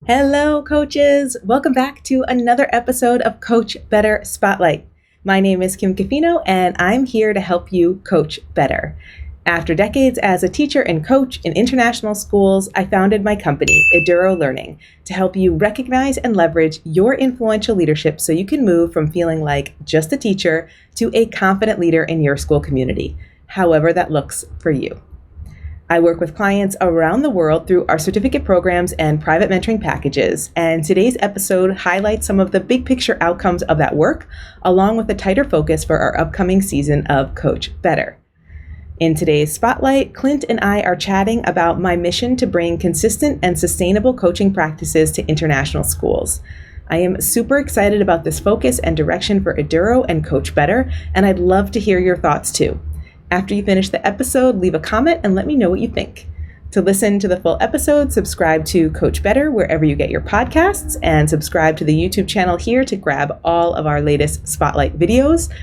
Hello, coaches. Welcome back to another episode of Coach Better Spotlight. My name is Kim Cafino, and I'm here to help you coach better. After decades as a teacher and coach in international schools, I founded my company, Eduro Learning, to help you recognize and leverage your influential leadership so you can move from feeling like just a teacher to a confident leader in your school community, however that looks for you. I work with clients around the world through our certificate programs and private mentoring packages, and today's episode highlights some of the big picture outcomes of that work, along with a tighter focus for our upcoming season of Coach Better. In today's spotlight, Clint and I are chatting about my mission to bring consistent and sustainable coaching practices to international schools. I am super excited about this focus and direction for Eduro and Coach Better, and I'd love to hear your thoughts too. After you finish the episode, leave a comment and let me know what you think. To listen to the full episode, subscribe to Coach Better wherever you get your podcasts, and subscribe to the YouTube channel here to grab all of our latest Spotlight videos.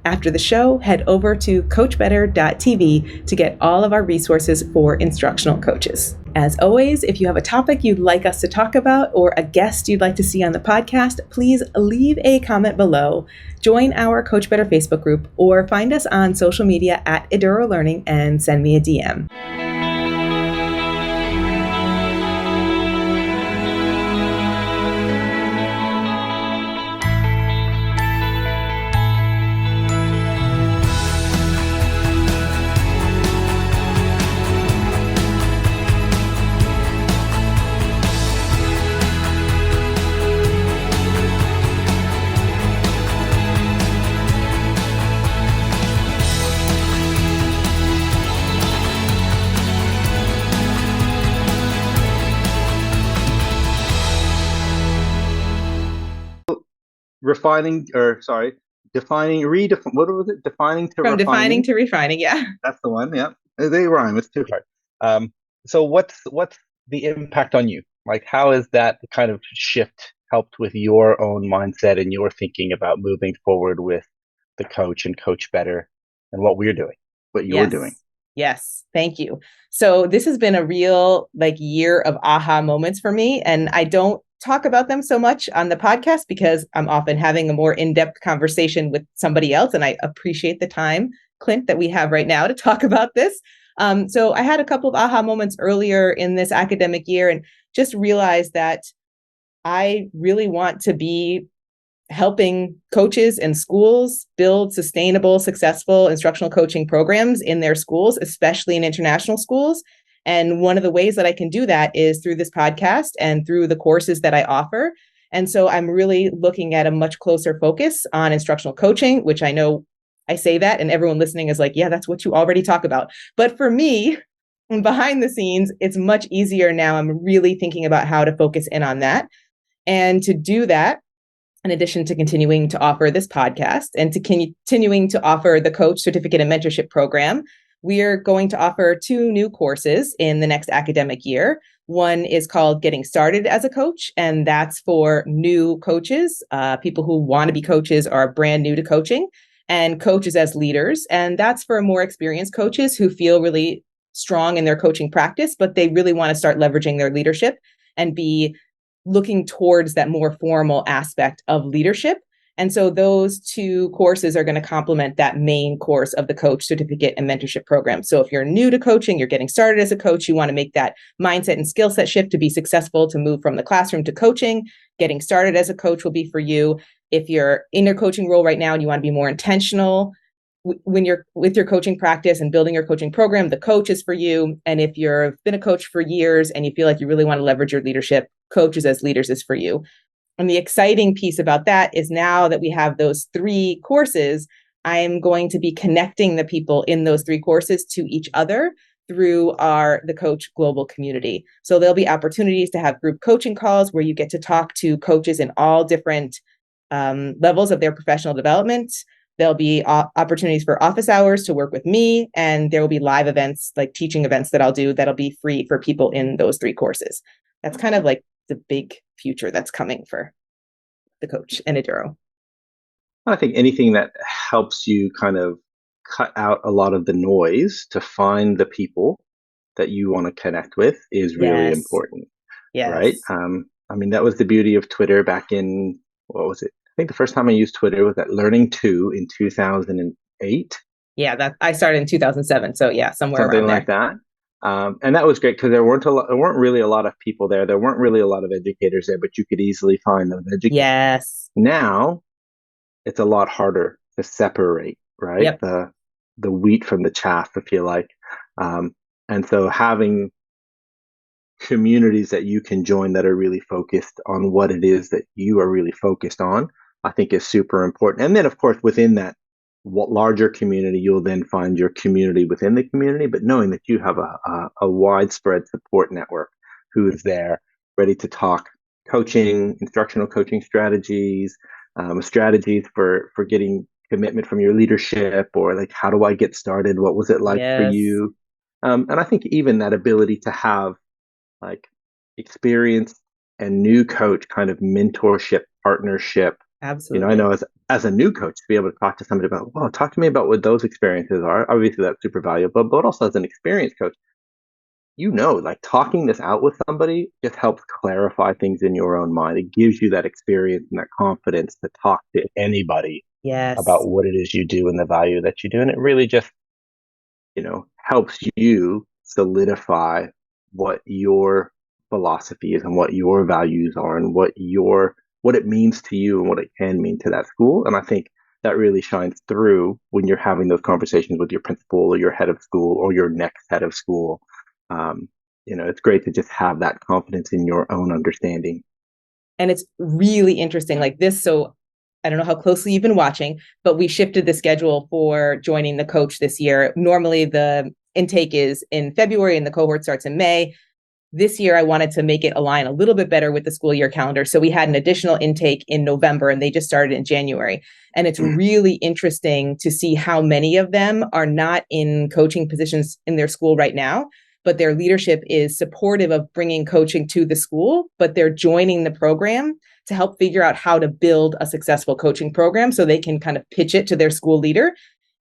After the show, head over to coachbetter.tv to get all of our resources for instructional coaches. As always, if you have a topic you'd like us to talk about or a guest you'd like to see on the podcast, please leave a comment below, join our Coach Better Facebook group, or find us on social media at Eduro Learning and send me a DM. What was it? Defining to From defining refining. to refining, yeah. That's the one. Yeah, they rhyme. It's too hard. So what's the impact on you? Like, how has that kind of shift helped with your own mindset and your thinking about moving forward with the coach and Coach Better and what we're doing, what you're doing? Yes. Thank you. So this has been a real year of aha moments for me, and I don't talk about them so much on the podcast because I'm often having a more in-depth conversation with somebody else, and I appreciate the time, Clint, that we have right now to talk about this. So I had a couple of aha moments earlier in this academic year and just realized that I really want to be helping coaches and schools build sustainable, successful instructional coaching programs in their schools, especially in international schools. And one of the ways that I can do that is through this podcast and through the courses that I offer. And so I'm really looking at a much closer focus on instructional coaching, which I know I say that and everyone listening is like, yeah, that's what you already talk about. But for me, behind the scenes, it's much easier now. I'm really thinking about how to focus in on that. And to do that, in addition to continuing to offer this podcast and to continuing to offer the Coach Certificate and Mentorship Program, we are going to offer 2 new courses in the next academic year. One is called Getting Started as a Coach, and that's for new coaches, people who want to be coaches or are brand new to coaching, and Coaches as Leaders. And that's for more experienced coaches who feel really strong in their coaching practice, but they really want to start leveraging their leadership and be looking towards that more formal aspect of leadership. And so those 2 courses are going to complement that main course of the Coach Certificate and Mentorship Program. So if you're new to coaching, you're getting started as a coach, you want to make that mindset and skill set shift to be successful, to move from the classroom to coaching, Getting Started as a Coach will be for you. If you're in your coaching role right now and you want to be more intentional when you're with your coaching practice and building your coaching program, the coach is for you. And if you've been a coach for years and you feel like you really want to leverage your leadership, Coaches as Leaders is for you. And the exciting piece about that is now that we have those 3 courses, I am going to be connecting the people in those 3 courses to each other through the Coach Global community. So there'll be opportunities to have group coaching calls where you get to talk to coaches in all different levels of their professional development. There'll be opportunities for office hours to work with me, and there will be live events, like teaching events that I'll do that'll be free for people in those 3 courses. That's kind of like the big future that's coming for the Coach and Eduro. I think anything that helps you kind of cut out a lot of the noise to find the people that you want to connect with is really important, Yes. right? I mean, that was the beauty of Twitter back in, what was it? I think the first time I used Twitter was at Learning 2 in 2008, Yeah, that I started in 2007. So yeah, somewhere something around like there. that. And that was great because there weren't really a lot of people there. There weren't really a lot of educators there, but you could easily find those educators. Yes. Now it's a lot harder to separate, right? Yep. The wheat from the chaff, if you like. Um, and so having communities that you can join that are really focused on what it is that you are really focused on, I think is super important. And then, of course, within that larger community, you'll then find your community within the community, but knowing that you have a widespread support network who is there ready to talk coaching, instructional coaching strategies, strategies for getting commitment from your leadership, or like, how do I get started? What was it like for Yes. you? And I think even that ability to have like experienced and new coach kind of mentorship partnership. I Absolutely. know as a new coach to be able to talk to somebody about, well, talk to me about what those experiences are. Obviously, that's super valuable, but also as an experienced coach, like talking this out with somebody just helps clarify things in your own mind. It gives you that experience and that confidence to talk to anybody Yes. about what it is you do and the value that you do. And it really just helps you solidify what your philosophy is and what your values are and what it means to you and what it can mean to that school. And I think that really shines through when you're having those conversations with your principal or your head of school or your next head of school. Um, it's great to just have that confidence in your own understanding. And it's really interesting like this. So I don't know how closely you've been watching, but we shifted the schedule for joining the coach this year. Normally the intake is in February and the cohort starts in May. This year, I wanted to make it align a little bit better with the school year calendar. So we had an additional intake in November and they just started in January. And it's really interesting to see how many of them are not in coaching positions in their school right now, but their leadership is supportive of bringing coaching to the school, but they're joining the program to help figure out how to build a successful coaching program so they can kind of pitch it to their school leader.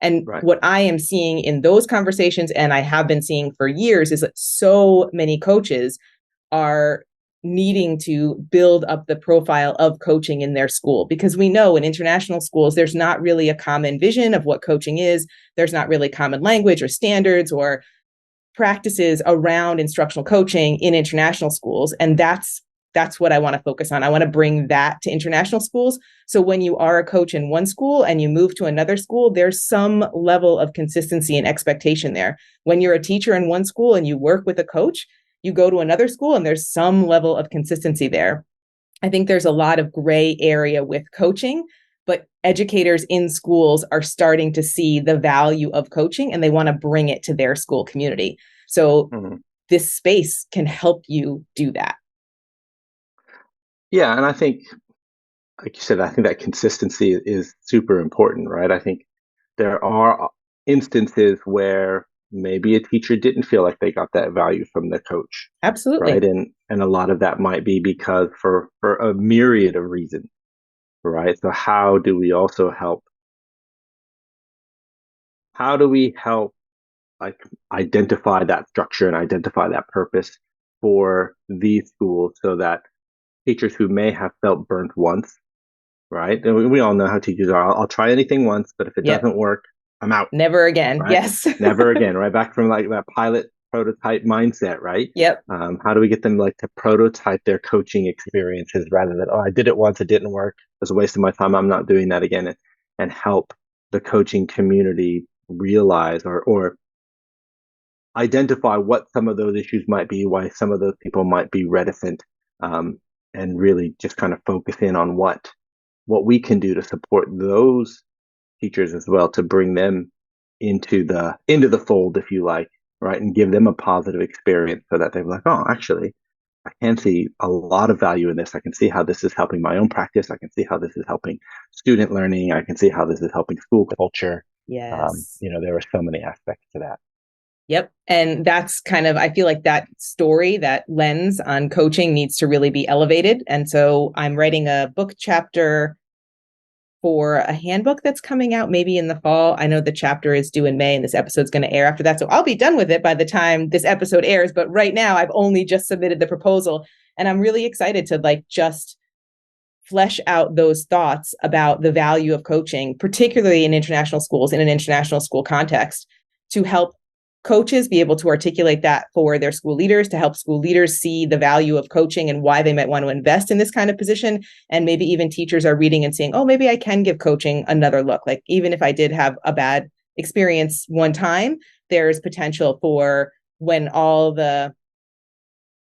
And Right. what I am seeing in those conversations, and I have been seeing for years, is that so many coaches are needing to build up the profile of coaching in their school, because we know in international schools, there's not really a common vision of what coaching is. There's not really common language or standards or practices around instructional coaching in international schools. And that's what I want to focus on. I want to bring that to international schools. So when you are a coach in one school and you move to another school, there's some level of consistency and expectation there. When you're a teacher in one school and you work with a coach, you go to another school and there's some level of consistency there. I think there's a lot of gray area with coaching, but educators in schools are starting to see the value of coaching and they want to bring it to their school community. So Mm-hmm. this space can help you do that. Yeah, and I think, like you said, I think that consistency is super important, right? I think there are instances where maybe a teacher didn't feel like they got that value from the coach, right? Absolutely. And a lot of that might be because for a myriad of reasons, right? So how do we also help? How do we help like identify that structure and identify that purpose for these schools so that teachers who may have felt burnt once, right? And we all know how teachers are. I'll try anything once, but if it Yep. doesn't work, I'm out. Never again. Right? Yes. Never again, right? Back from like that pilot prototype mindset, right? Yep. How do we get them like to prototype their coaching experiences rather than, oh, I did it once, it didn't work. It was a waste of my time. I'm not doing that again. And help the coaching community realize or identify what some of those issues might be, why some of those people might be reticent, um, and really just kind of focus in on what we can do to support those teachers as well to bring them into the fold, if you like, right, and give them a positive experience so that they're like, oh, actually, I can see a lot of value in this. I can see how this is helping my own practice. I can see how this is helping student learning. I can see how this is helping school culture. Yes. There are so many aspects to that. Yep. And that's kind of, I feel like that story, that lens on coaching needs to really be elevated. And so I'm writing a book chapter for a handbook that's coming out maybe in the fall. I know the chapter is due in May and this episode's going to air after that. So I'll be done with it by the time this episode airs. But right now, I've only just submitted the proposal. And I'm really excited to like just flesh out those thoughts about the value of coaching, particularly in international schools, in an international school context, to help coaches be able to articulate that for their school leaders, to help school leaders see the value of coaching and why they might want to invest in this kind of position. And maybe even teachers are reading and saying, oh, maybe I can give coaching another look. Like, even if I did have a bad experience one time, there's potential for, when all the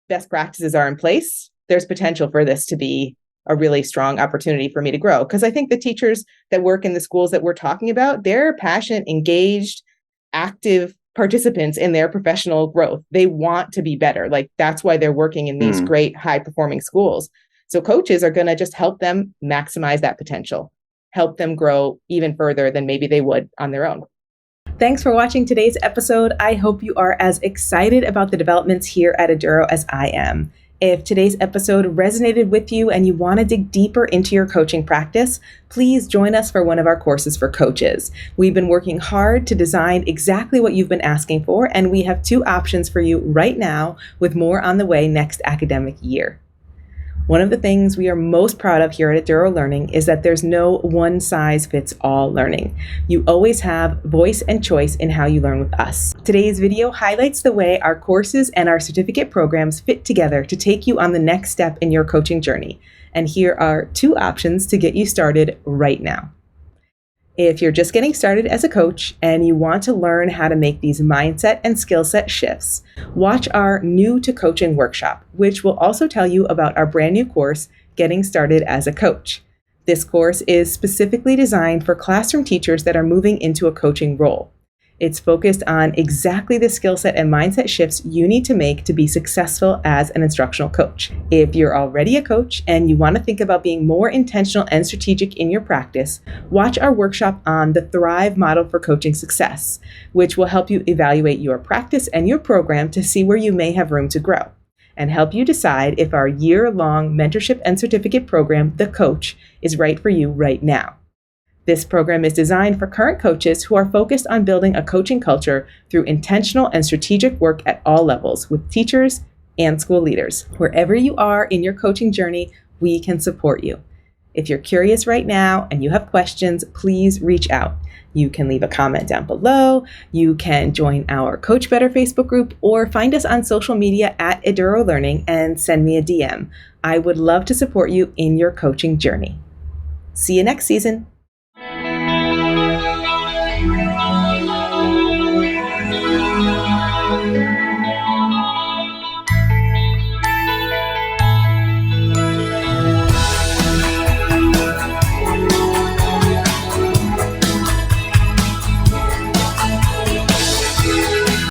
best practices are in place, there's potential for this to be a really strong opportunity for me to grow. Because I think the teachers that work in the schools that we're talking about, they're passionate, engaged, active participants in their professional growth. They want to be better. Like, that's why they're working in these great high performing schools. So coaches are going to just help them maximize that potential, help them grow even further than maybe they would on their own. Thanks for watching today's episode. I hope you are as excited about the developments here at Eduro as I am. If today's episode resonated with you and you want to dig deeper into your coaching practice, please join us for one of our courses for coaches. We've been working hard to design exactly what you've been asking for, and we have 2 options for you right now, with more on the way next academic year. One of the things we are most proud of here at Eduro Learning is that there's no one-size-fits-all learning. You always have voice and choice in how you learn with us. Today's video highlights the way our courses and our certificate programs fit together to take you on the next step in your coaching journey. And here are 2 options to get you started right now. If you're just getting started as a coach and you want to learn how to make these mindset and skill set shifts, watch our New to Coaching workshop, which will also tell you about our brand new course, Getting Started as a Coach. This course is specifically designed for classroom teachers that are moving into a coaching role. It's focused on exactly the skill set and mindset shifts you need to make to be successful as an instructional coach. If you're already a coach and you want to think about being more intentional and strategic in your practice, watch our workshop on the Thrive model for coaching success, which will help you evaluate your practice and your program to see where you may have room to grow, and help you decide if our year-long mentorship and certificate program, The Coach, is right for you right now. This program is designed for current coaches who are focused on building a coaching culture through intentional and strategic work at all levels with teachers and school leaders. Wherever you are in your coaching journey, we can support you. If you're curious right now and you have questions, please reach out. You can leave a comment down below. You can join our Coach Better Facebook group or find us on social media at Eduro Learning and send me a DM. I would love to support you in your coaching journey. See you next season.